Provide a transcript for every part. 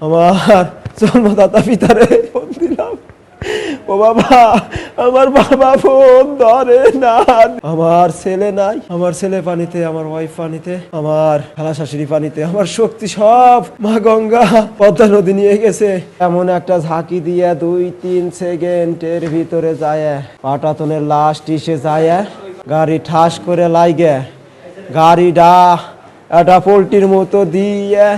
আমার জন্মদাতা পিতারে ফোন দিলাম, ও বাবা আমার বাবা ফোন ধরে না। আমার ছেলে নাই, আমার ছেলে পানিতে, আমার ওয়াইফ পানিতে, আমার খালা শাশুড়ি পানিতে, আমার শক্তি সব মা গঙ্গা পদ্মা নদী নিয়ে গেছে। এমন একটা ঝাঁকি দিয়ে 2-3 সেকেন্ডের ভিতরে যায় পাটাতনের লাশ টিসে যায়, গাড়ি ঠাস করে লাইগে গাড়িটা একটা পোল্ট্রির মতো দিয়ে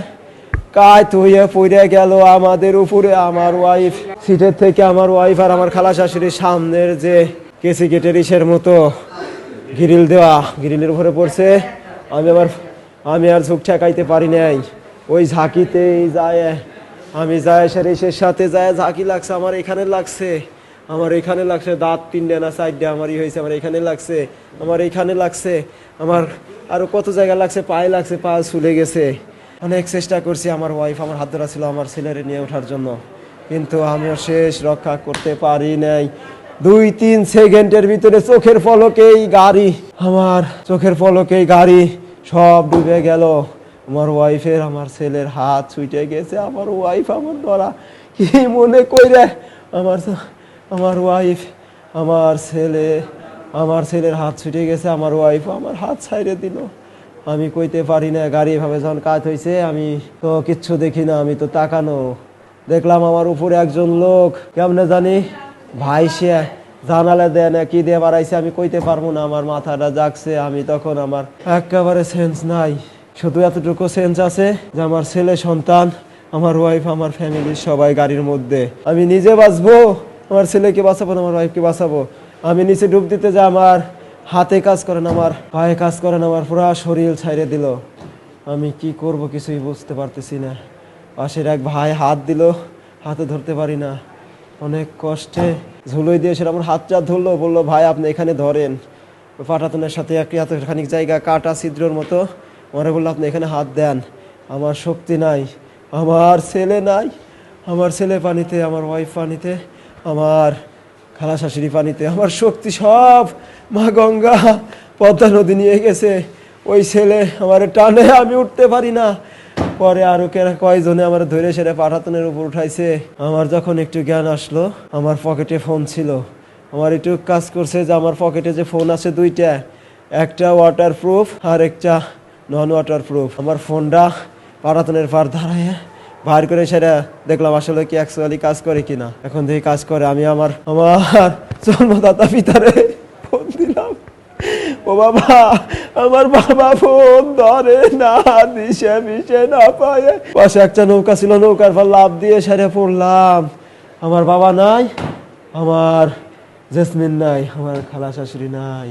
কাত হয়ে পড়ে গেল আমাদের উপরে। আমার ওয়াইফ সিটের থেকে, আমার ওয়াইফ আর আমার খালা শাশুড়ির সামনের যে কেসি গেটের ইসের মতো গ্রিল দেওয়া, গ্রিলের উপরে পড়ছে। আমি আর ঝুঁক ঠেকাইতে পারি নাই, ওই ঝাঁকিতেই যায় আমি যায় সেরেসের সাথে যায় ঝাঁকি লাগছে, আমার এখানে লাগছে, আমার এখানে লাগছে, দাঁত 3টে না 4টে আমারই হয়েছে, আমার এখানে লাগছে, আমার এখানে লাগছে, আমার আরো কত জায়গা লাগছে, পায়ে লাগছে, পা ছুলে গেছে। অনেক চেষ্টা করছি, আমার ওয়াইফ আমার হাত ধরা ছিল আমার ছেলেরে নিয়ে ওঠার জন্য, কিন্তু আমিও শেষ রক্ষা করতে পারি নাই। 2-3 সেকেন্ডের ভিতরে চোখের পলকেই গাড়ি, আমার চোখের পলকেই গাড়ি সব ডুবে গেল। আমার ওয়াইফের, আমার ছেলের হাত ছুটে গেছে, আমার ওয়াইফ আমার ধরা কি মনে কইরে আমার ওয়াইফ, আমার ছেলের হাত ছুটে গেছে, আমার ওয়াইফ আমার হাত ছাইড়ে দিল। আমি কইতে পারি না, গাড়ি এভাবে যখন কাজ হয়েছে আমি তো কিচ্ছু দেখি না, আমি তো তাকানো দেখলাম আমার উপরে একজন লোক কেমনে জানি ভাই সে জানালে দেয় না কি দিয়ে বাড়াইছে, আমি কইতে পারবো না, আমার মাথাটা জাগছে। আমি তখন আমার একেবারে সেন্স নাই, শুধু এতটুকু সেন্স আছে যে আমার ছেলে সন্তান, আমার ওয়াইফ, আমার ফ্যামিলির সবাই গাড়ির মধ্যে। আমি নিজে বাঁচবো, আমার ছেলেকে বাঁচাবো না, আমার ওয়াইফকে বাঁচাবো। আমি নিচে ডুব দিতে যা আমার হাতে কাজ করে না, আমার পায়ে কাজ করে না, আমার পুরা শরীর ছাইড়ে দিল। আমি কি করব কিছুই বুঝতে পারতেছি না। পাশের এক ভাই হাত দিল, হাতে ধরতে পারি না, অনেক কষ্টে ঝুলোই দিয়ে সেটা আমার হাতটা ধরলো, বললো ভাই আপনি এখানে ধরেন। পাটাতনের সাথে এতখানিক জায়গা কাটা ছিদ্রর মতো, মনে বললো আপনি এখানে হাত দেন। আমার শক্তি নাই, আমার ছেলে নাই, আমার ছেলে পানিতে, আমার ওয়াইফ পানিতে, আমার খালা শাশুড়ি পানিতে, আমার শক্তি সব মা গঙ্গা পদ্মা নদী নিয়ে গেছে। ওই ছেলে আমার টানে, আমি উঠতে পারি না। পরে আরো কয়জনে আমার ধরে সেরে পাটাতনের উপর উঠাইছে। আমার যখন একটু জ্ঞান আসলো, আমার পকেটে ফোন ছিল, আমার একটু কাজ করছে যে আমার পকেটে যে ফোন আছে 2টা, একটা ওয়াটার প্রুফ আর একটা নন ওয়াটার প্রুফ। আমার ফোনটা পাটাতনের পার দাঁড়ায় বাইর করে সেটা দেখলাম আসলে কি অ্যাকচুয়ালি কাজ করে কিনা। এখন দেখি কাজ করে। আমি আমার জন্মদাতা পিতারে ফোন দিলাম, ও বাবা আমার বাবা ফোন ধরে না, দিশে মিশে না পায়ে। পাশে একটা নৌকা ছিল, নৌকার পর লাফ দিয়ে সেরে পড়লাম। আমার বাবা নাই, আমার জেসমিন নাই, আমার খালা শাশুড়ি নাই।